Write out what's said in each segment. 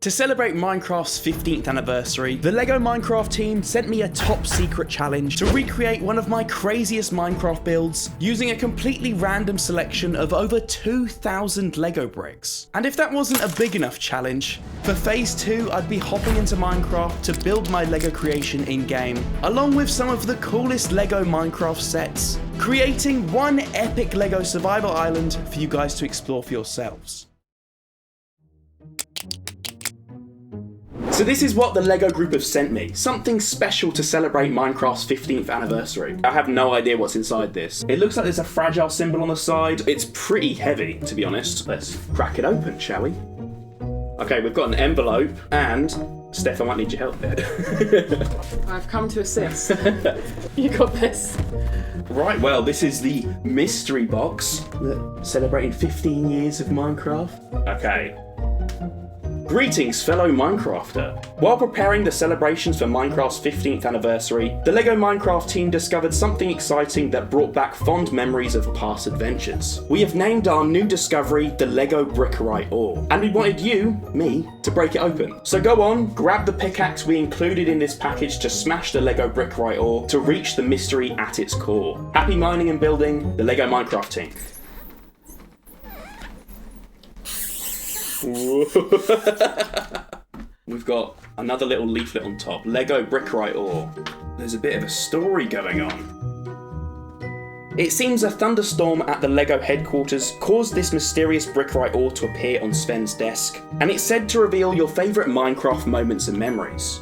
To celebrate Minecraft's 15th anniversary, the LEGO Minecraft team sent me a top secret challenge to recreate one of my craziest Minecraft builds using a completely random selection of over 2,000 LEGO bricks. And if that wasn't a big enough challenge, for phase 2 I'd be hopping into Minecraft to build my LEGO creation in-game, along with some of the coolest LEGO Minecraft sets, creating one epic LEGO survival island for you guys to explore for yourselves. So this is what the LEGO group have sent me. Something special to celebrate Minecraft's 15th anniversary. I have no idea what's inside this. It looks like there's a fragile symbol on the side. It's pretty heavy, to be honest. Let's crack it open, shall we? Okay, we've got an envelope and... Steph, I might need your help there. I've come to assist. You got this. Right, well, this is the mystery box. Celebrating 15 years of Minecraft. Okay. Greetings, fellow Minecrafter. While preparing the celebrations for Minecraft's 15th anniversary, the LEGO Minecraft team discovered something exciting that brought back fond memories of past adventures. We have named our new discovery the LEGO Brickerite Ore, and we wanted you, me, to break it open. So go on, grab the pickaxe we included in this package to smash the LEGO Brickerite Ore to reach the mystery at its core. Happy mining and building, the LEGO Minecraft team. We've got another little leaflet on top. LEGO Brickerite Ore. There's a bit of a story going on. It seems a thunderstorm at the LEGO headquarters caused this mysterious Brickerite Ore to appear on Sven's desk, and it's said to reveal your favourite Minecraft moments and memories.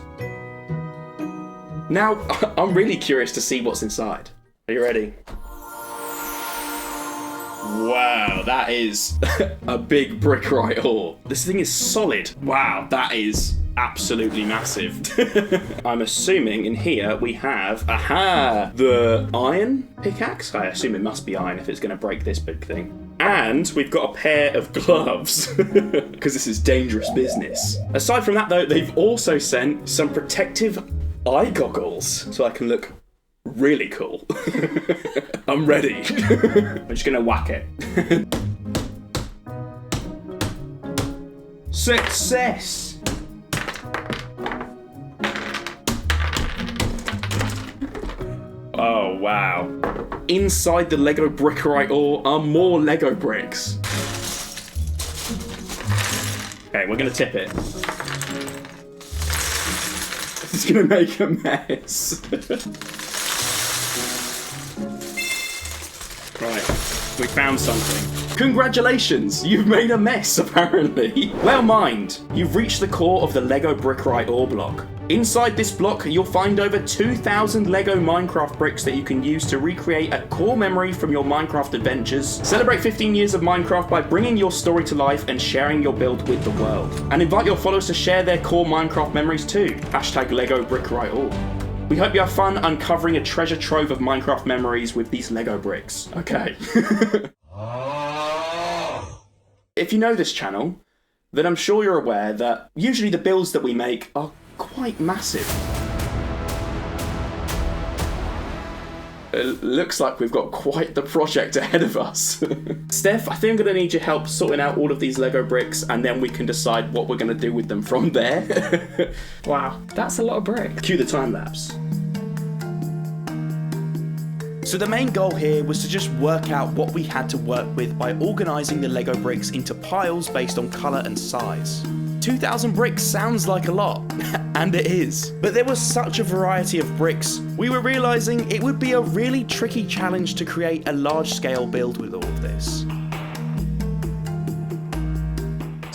Now, I'm really curious to see what's inside. Are you ready? Wow, that is a big Brickerite Ore. This thing is solid. Wow, that is absolutely massive. I'm assuming in here we have, the iron pickaxe. I assume it must be iron if it's going to break this big thing. And we've got a pair of gloves, because this is dangerous business. Aside from that though, they've also sent some protective eye goggles, so I can look really cool. I'm ready. I'm just gonna whack it. Success! Oh wow. Inside the LEGO Brickerite Ore are more LEGO bricks. Okay, we're gonna tip it. It's gonna make a mess. Right, we found something. Congratulations, you've made a mess, apparently. Well mined, you've reached the core of the LEGO Brickerite Ore block. Inside this block, you'll find over 2,000 LEGO Minecraft bricks that you can use to recreate a core memory from your Minecraft adventures. Celebrate 15 years of Minecraft by bringing your story to life and sharing your build with the world. And invite your followers to share their core Minecraft memories too. # LEGO Brickerite Ore. We hope you have fun uncovering a treasure trove of Minecraft memories with these LEGO bricks. Okay. If you know this channel, then I'm sure you're aware that usually the builds that we make are quite massive. It looks like we've got quite the project ahead of us. Steph, I think I'm going to need your help sorting out all of these LEGO bricks, and then we can decide what we're going to do with them from there. Wow, that's a lot of brick. Cue the time lapse. So the main goal here was to just work out what we had to work with by organising the LEGO bricks into piles based on colour and size. 2,000 bricks sounds like a lot, and it is. But there was such a variety of bricks, we were realising it would be a really tricky challenge to create a large-scale build with all of this.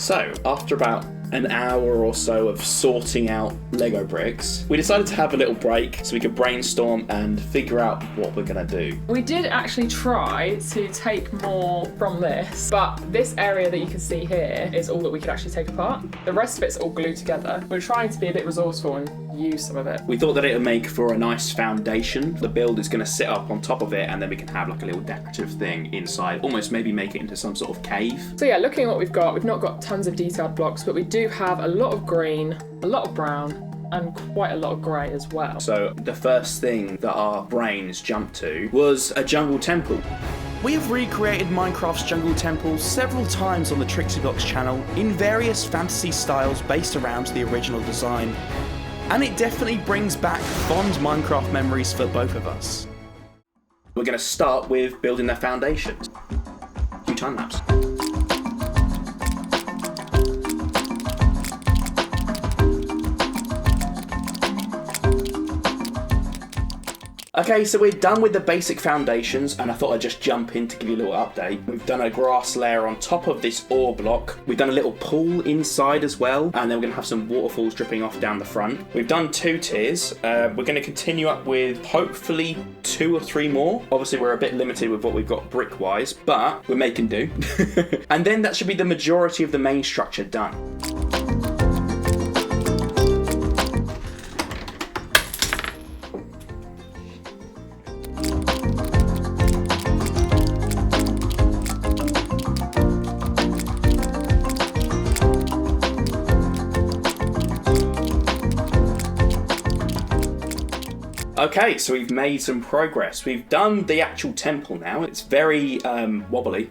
So, after about an hour or so of sorting out LEGO bricks, we decided to have a little break so we could brainstorm and figure out what we're gonna do. We did actually try to take more from this, but this area that you can see here is all that we could actually take apart. The rest of it's all glued together. We're trying to be a bit resourceful and use some of it. We thought that it would make for a nice foundation. The build is gonna sit up on top of it, and then we can have like a little decorative thing inside, almost maybe make it into some sort of cave. So yeah, looking at what we've not got tons of detailed blocks, but we do have a lot of green, a lot of brown, and quite a lot of grey as well. So the first thing that our brains jumped to was a jungle temple. We have recreated Minecraft's jungle temple several times on the TrixyBlox channel in various fantasy styles based around the original design. And it definitely brings back fond Minecraft memories for both of us. We're going to start with building their foundations. Few time lapse. Okay, so we're done with the basic foundations, and I thought I'd just jump in to give you a little update. We've done a grass layer on top of this ore block. We've done a little pool inside as well, and then we're going to have some waterfalls dripping off down the front. We've done 2 tiers. We're going to continue up with hopefully 2 or 3 more. Obviously, we're a bit limited with what we've got brick-wise, but we're making do. And then that should be the majority of the main structure done. Okay, so we've made some progress. We've done the actual temple now. It's very wobbly.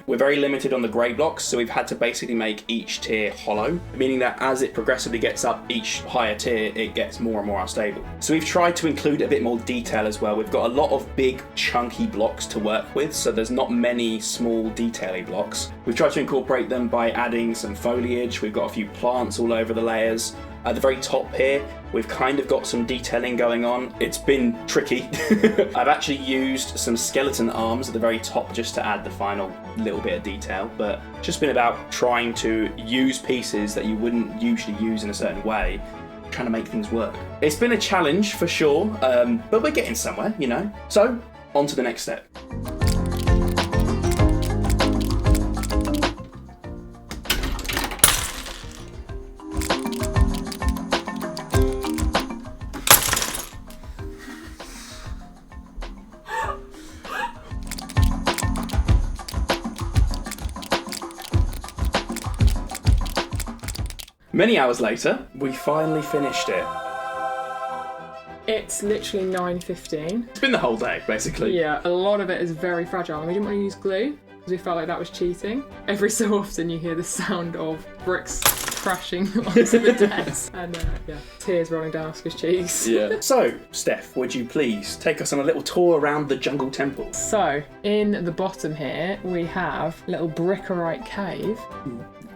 We're very limited on the grey blocks, so we've had to basically make each tier hollow, meaning that as it progressively gets up each higher tier, it gets more and more unstable. So we've tried to include a bit more detail as well. We've got a lot of big, chunky blocks to work with, so there's not many small, detail-y blocks. We've tried to incorporate them by adding some foliage. We've got a few plants all over the layers. At the very top here, we've kind of got some detailing going on. It's been tricky. I've actually used some skeleton arms at the very top just to add the final little bit of detail, but it's just been about trying to use pieces that you wouldn't usually use in a certain way, trying to make things work. It's been a challenge for sure, but we're getting somewhere, you know? So, on to the next step. Many hours later, we finally finished it. It's literally 9:15. It's been the whole day, basically. Yeah, a lot of it is very fragile, and we didn't want to use glue because we felt like that was cheating. Every so often you hear the sound of bricks crashing onto the desk, and yeah, tears rolling down Oscar's cheeks. Yeah. So, Steph, would you please take us on a little tour around the jungle temple? So, in the bottom here, we have a little Brickerite cave.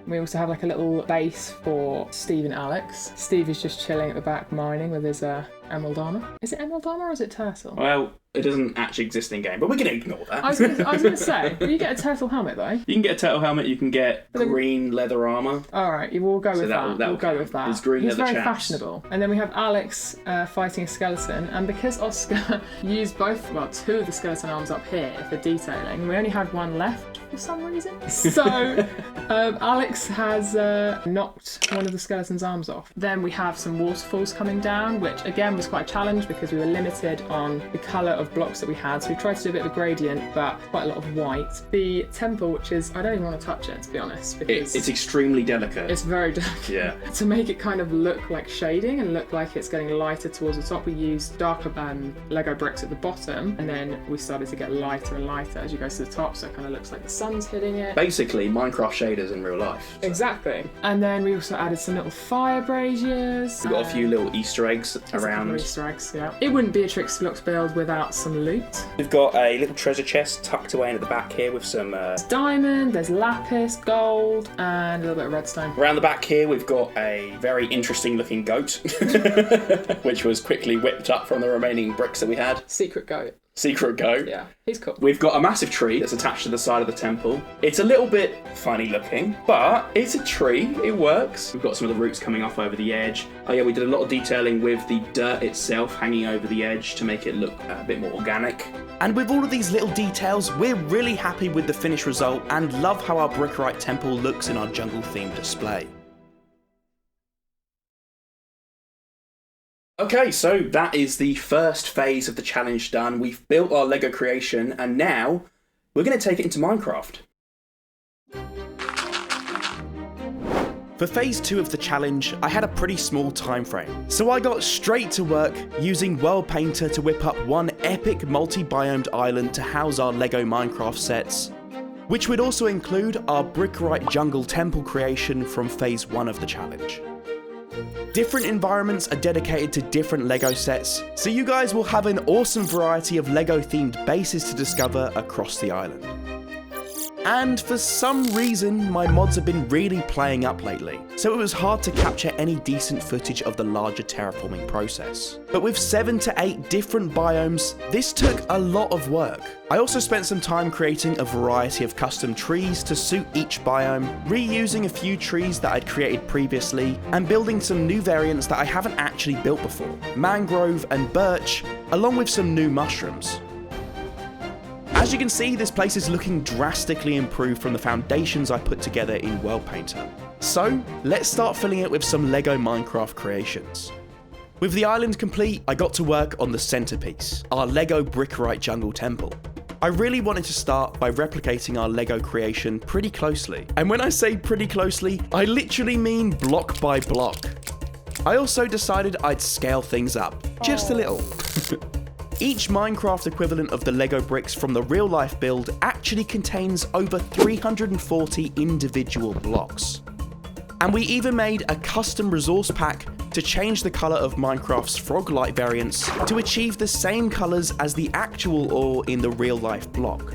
We also have like a little base for Steve and Alex. Steve is just chilling at the back mining with his emerald armor. Is it emerald armor or is it turtle? Well, it doesn't actually exist in game, but we're going to ignore that. I was going to say, you get a turtle helmet though. You can get a turtle helmet, you can get green leather armor. All right, we'll go with that. We'll go with that. It's green He's leather very chaps. fashionable. And then we have Alex fighting a skeleton, and because Oscar used 2 of the skeleton arms up here for detailing, we only had one left for some reason. So Alex has knocked one of the skeleton's arms off. Then we have some waterfalls coming down, which again was quite a challenge because we were limited on the colour of blocks that we had. So we tried to do a bit of a gradient, but quite a lot of white. The temple, which is, I don't even want to touch it, to be honest, because it's extremely delicate. It's very delicate. Yeah. To make it kind of look like shading and look like it's getting lighter towards the top, we used darker Lego bricks at the bottom, and then we started to get lighter and lighter as you go to the top, so it kind of looks like the sun's hitting it. Basically, Minecraft shaders in real life. So. Exactly. And then we also added some little fire braziers. We've got a few little Easter eggs around. Easter eggs, yeah. It wouldn't be a TrixyBlox build without some loot. We've got a little treasure chest tucked away in at the back here with some... There's diamond, there's lapis, gold, and a little bit of redstone. Around the back here, we've got a very interesting looking goat, which was quickly whipped up from the remaining bricks that we had. Secret goat. Secret goat. Yeah, he's cool. We've got a massive tree that's attached to the side of the temple. It's a little bit funny looking, but it's a tree. It works. We've got some of the roots coming off over the edge. Oh yeah, we did a lot of detailing with the dirt itself hanging over the edge to make it look a bit more organic. And with all of these little details, we're really happy with the finished result and love how our Brickerite temple looks in our jungle-themed display. Okay, so that is the first phase of the challenge done. We've built our Lego creation, and now we're going to take it into Minecraft. For phase 2 of the challenge, I had a pretty small time frame, so I got straight to work using World Painter to whip up one epic multi-biomed island to house our LEGO Minecraft sets, which would also include our Brickerite jungle temple creation from phase 1 of the challenge. Different environments are dedicated to different LEGO sets, so you guys will have an awesome variety of LEGO themed bases to discover across the island. And for some reason, my mods have been really playing up lately, so it was hard to capture any decent footage of the larger terraforming process. But with 7 to 8 different biomes, this took a lot of work. I also spent some time creating a variety of custom trees to suit each biome, reusing a few trees that I'd created previously, and building some new variants that I haven't actually built before, mangrove and birch, along with some new mushrooms. As you can see, this place is looking drastically improved from the foundations I put together in World Painter. So, let's start filling it with some LEGO Minecraft creations. With the island complete, I got to work on the centerpiece, our LEGO Brickerite Jungle Temple. I really wanted to start by replicating our LEGO creation pretty closely. And when I say pretty closely, I literally mean block by block. I also decided I'd scale things up, just a little. Each Minecraft equivalent of the LEGO bricks from the real life build actually contains over 340 individual blocks. And we even made a custom resource pack to change the colour of Minecraft's frog light variants to achieve the same colours as the actual ore in the real life block.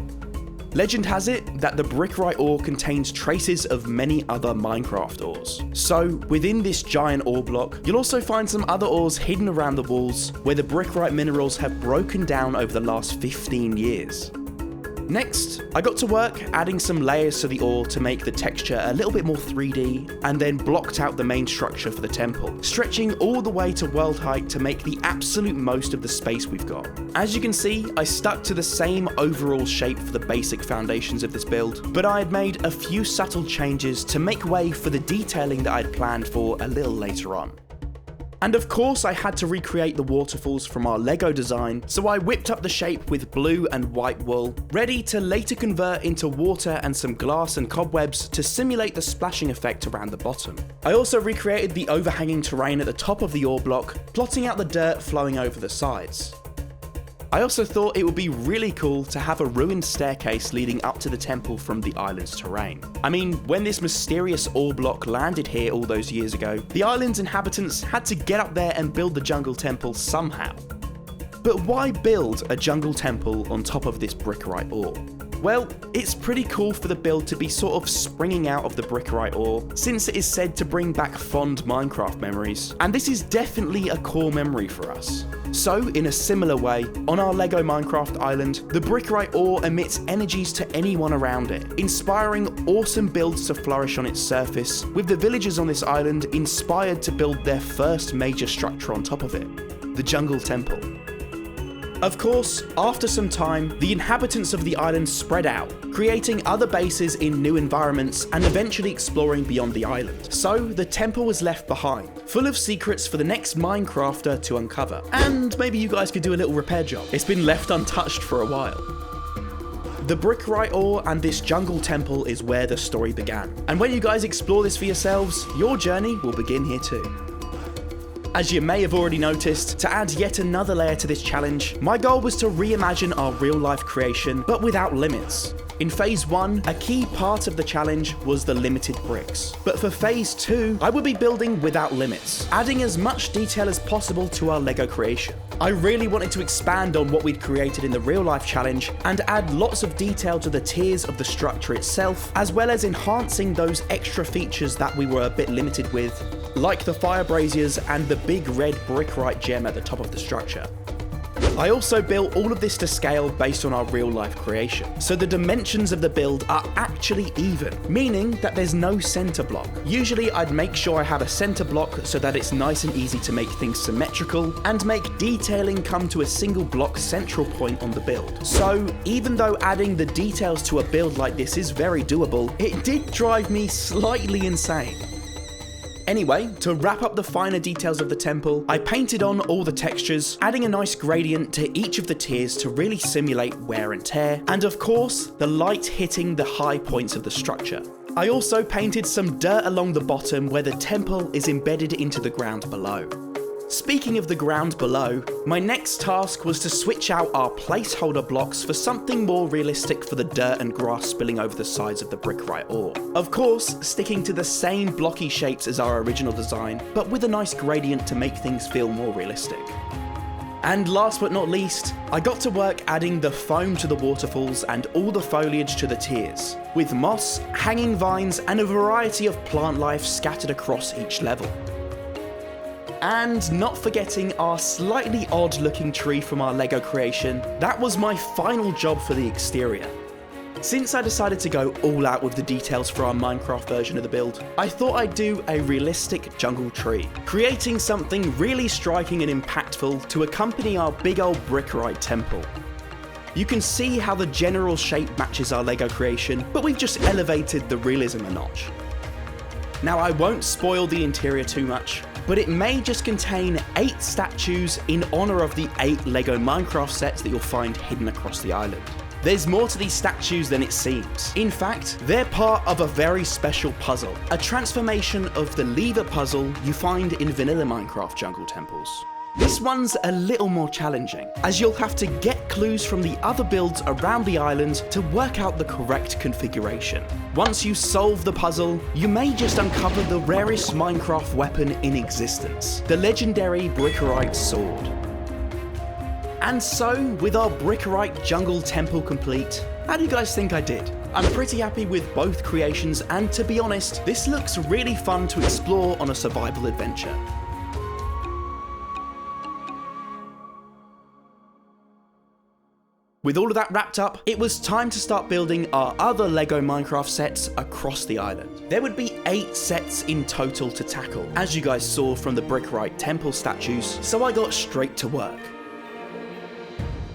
Legend has it that the Brickerite ore contains traces of many other Minecraft ores. So, within this giant ore block, you'll also find some other ores hidden around the walls where the Brickerite minerals have broken down over the last 15 years. Next, I got to work adding some layers to the ore to make the texture a little bit more 3D, and then blocked out the main structure for the temple, stretching all the way to world height to make the absolute most of the space we've got. As you can see, I stuck to the same overall shape for the basic foundations of this build, but I had made a few subtle changes to make way for the detailing that I'd planned for a little later on. And of course I had to recreate the waterfalls from our LEGO design, so I whipped up the shape with blue and white wool, ready to later convert into water and some glass and cobwebs to simulate the splashing effect around the bottom. I also recreated the overhanging terrain at the top of the ore block, plotting out the dirt flowing over the sides. I also thought it would be really cool to have a ruined staircase leading up to the temple from the island's terrain. I mean, when this mysterious ore block landed here all those years ago, the island's inhabitants had to get up there and build the jungle temple somehow. But why build a jungle temple on top of this Brickerite ore? Well, it's pretty cool for the build to be sort of springing out of the Brickerite ore, since it is said to bring back fond Minecraft memories, and this is definitely a core memory for us. So, in a similar way, on our LEGO Minecraft island, the Brickerite ore emits energies to anyone around it, inspiring awesome builds to flourish on its surface, with the villagers on this island inspired to build their first major structure on top of it, the Jungle Temple. Of course, after some time, the inhabitants of the island spread out, creating other bases in new environments and eventually exploring beyond the island. So, the temple was left behind, full of secrets for the next Minecrafter to uncover. And maybe you guys could do a little repair job. It's been left untouched for a while. The Brickerite ore and this jungle temple is where the story began. And when you guys explore this for yourselves, your journey will begin here too. As you may have already noticed, to add yet another layer to this challenge, my goal was to reimagine our real-life creation, but without limits. In phase 1, a key part of the challenge was the limited bricks. But for phase 2, I would be building without limits, adding as much detail as possible to our LEGO creation. I really wanted to expand on what we'd created in the real-life challenge and add lots of detail to the tiers of the structure itself, as well as enhancing those extra features that we were a bit limited with, like the fire braziers and the big red Brickerite gem at the top of the structure. I also built all of this to scale based on our real life creation, so the dimensions of the build are actually even, meaning that there's no center block. Usually I'd make sure I have a center block so that it's nice and easy to make things symmetrical and make detailing come to a single block central point on the build. So even though adding the details to a build like this is very doable, it did drive me slightly insane. Anyway, to wrap up the finer details of the temple, I painted on all the textures, adding a nice gradient to each of the tiers to really simulate wear and tear, and of course, the light hitting the high points of the structure. I also painted some dirt along the bottom where the temple is embedded into the ground below. Speaking of the ground below, my next task was to switch out our placeholder blocks for something more realistic for the dirt and grass spilling over the sides of the Brickerite Ore. Of course, sticking to the same blocky shapes as our original design, but with a nice gradient to make things feel more realistic. And last but not least, I got to work adding the foam to the waterfalls and all the foliage to the tiers, with moss, hanging vines and a variety of plant life scattered across each level. And not forgetting our slightly odd looking tree from our Lego creation, that was my final job for the exterior. Since I decided to go all out with the details for our Minecraft version of the build, I thought I'd do a realistic jungle tree, creating something really striking and impactful to accompany our big old Brickerite temple. You can see how the general shape matches our Lego creation, but we've just elevated the realism a notch. Now I won't spoil the interior too much, but it may just contain 8 statues in honour of the 8 Lego Minecraft sets that you'll find hidden across the island. There's more to these statues than it seems. In fact, they're part of a very special puzzle, a transformation of the lever puzzle you find in vanilla Minecraft jungle temples. This one's a little more challenging, as you'll have to get clues from the other builds around the island to work out the correct configuration. Once you solve the puzzle, you may just uncover the rarest Minecraft weapon in existence, the legendary Brickerite sword. And so, with our Brickerite jungle temple complete, how do you guys think I did? I'm pretty happy with both creations, and to be honest, this looks really fun to explore on a survival adventure. With all of that wrapped up, it was time to start building our other Lego Minecraft sets across the island. There would be 8 sets in total to tackle, as you guys saw from the Brickerite temple statues, so I got straight to work.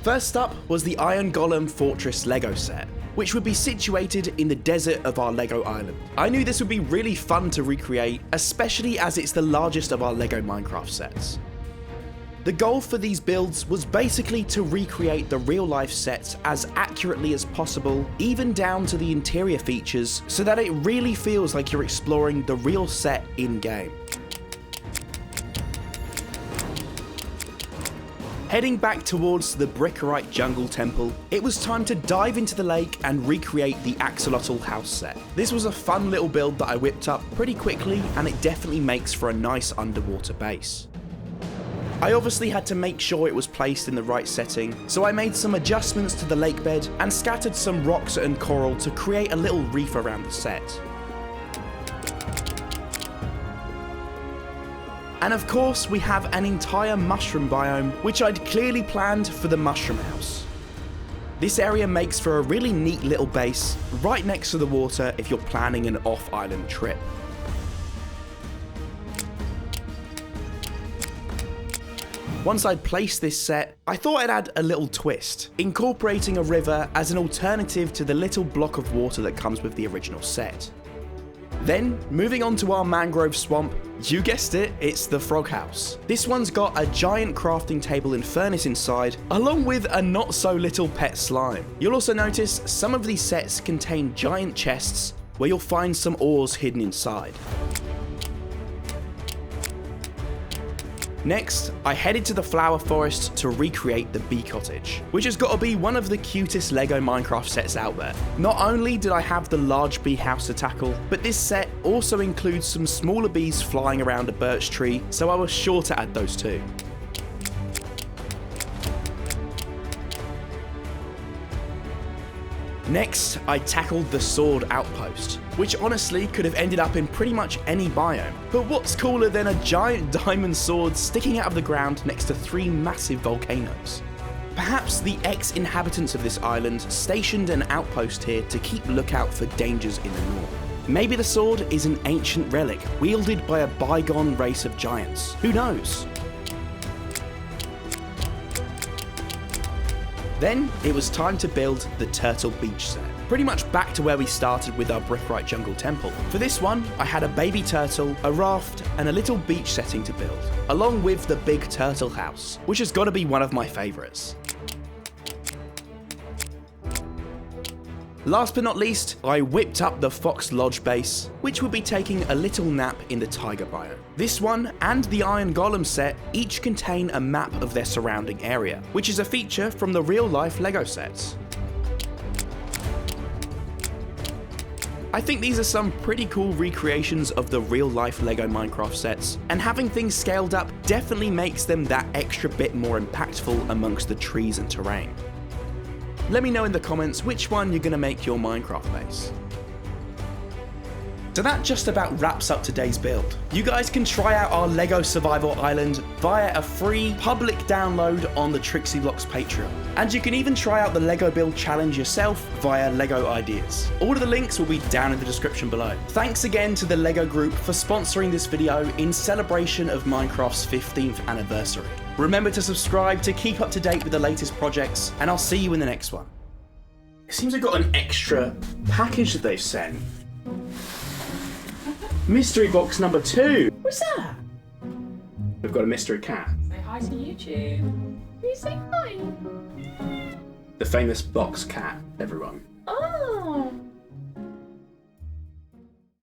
First up was the Iron Golem Fortress Lego set, which would be situated in the desert of our Lego island. I knew this would be really fun to recreate, especially as it's the largest of our Lego Minecraft sets. The goal for these builds was basically to recreate the real life sets as accurately as possible, even down to the interior features, so that it really feels like you're exploring the real set in-game. Heading back towards the Brickerite Jungle Temple, it was time to dive into the lake and recreate the axolotl house set. This was a fun little build that I whipped up pretty quickly, and it definitely makes for a nice underwater base. I obviously had to make sure it was placed in the right setting, so I made some adjustments to the lake bed and scattered some rocks and coral to create a little reef around the set. And of course, we have an entire mushroom biome, which I'd clearly planned for the mushroom house. This area makes for a really neat little base, right next to the water if you're planning an off-island trip. Once I'd placed this set, I thought I'd add a little twist, incorporating a river as an alternative to the little block of water that comes with the original set. Then, moving on to our mangrove swamp, you guessed it, it's the frog house. This one's got a giant crafting table and furnace inside, along with a not so little pet slime. You'll also notice some of these sets contain giant chests where you'll find some ores hidden inside. Next, I headed to the flower forest to recreate the bee cottage, which has got to be one of the cutest Lego Minecraft sets out there. Not only did I have the large bee house to tackle, but this set also includes some smaller bees flying around a birch tree, so I was sure to add those too. Next, I tackled the sword outpost, which honestly could have ended up in pretty much any biome. But what's cooler than a giant diamond sword sticking out of the ground next to 3 massive volcanoes? Perhaps the ex-inhabitants of this island stationed an outpost here to keep lookout for dangers in the north. Maybe the sword is an ancient relic wielded by a bygone race of giants. Who knows? Then, it was time to build the Turtle Beach set. Pretty much back to where we started with our Brickerite Jungle Temple. For this one, I had a baby turtle, a raft, and a little beach setting to build, along with the big turtle house, which has got to be one of my favourites. Last but not least, I whipped up the Fox Lodge base, which will be taking a little nap in the Tiger biome. This one and the Iron Golem set each contain a map of their surrounding area, which is a feature from the real-life LEGO sets. I think these are some pretty cool recreations of the real-life LEGO Minecraft sets, and having things scaled up definitely makes them that extra bit more impactful amongst the trees and terrain. Let me know in the comments which one you're going to make your Minecraft base. So that just about wraps up today's build. You guys can try out our LEGO Survival Island via a free public download on the TrixyBlox Patreon. And you can even try out the LEGO Build Challenge yourself via LEGO Ideas. All of the links will be down in the description below. Thanks again to the LEGO Group for sponsoring this video in celebration of Minecraft's 15th anniversary. Remember to subscribe to keep up to date with the latest projects, and I'll see you in the next one. It seems they've got an extra package that they've sent. Mystery box number 2. What's that? We've got a mystery cat. Say hi to YouTube. Will you say hi? The famous box cat, everyone. Oh.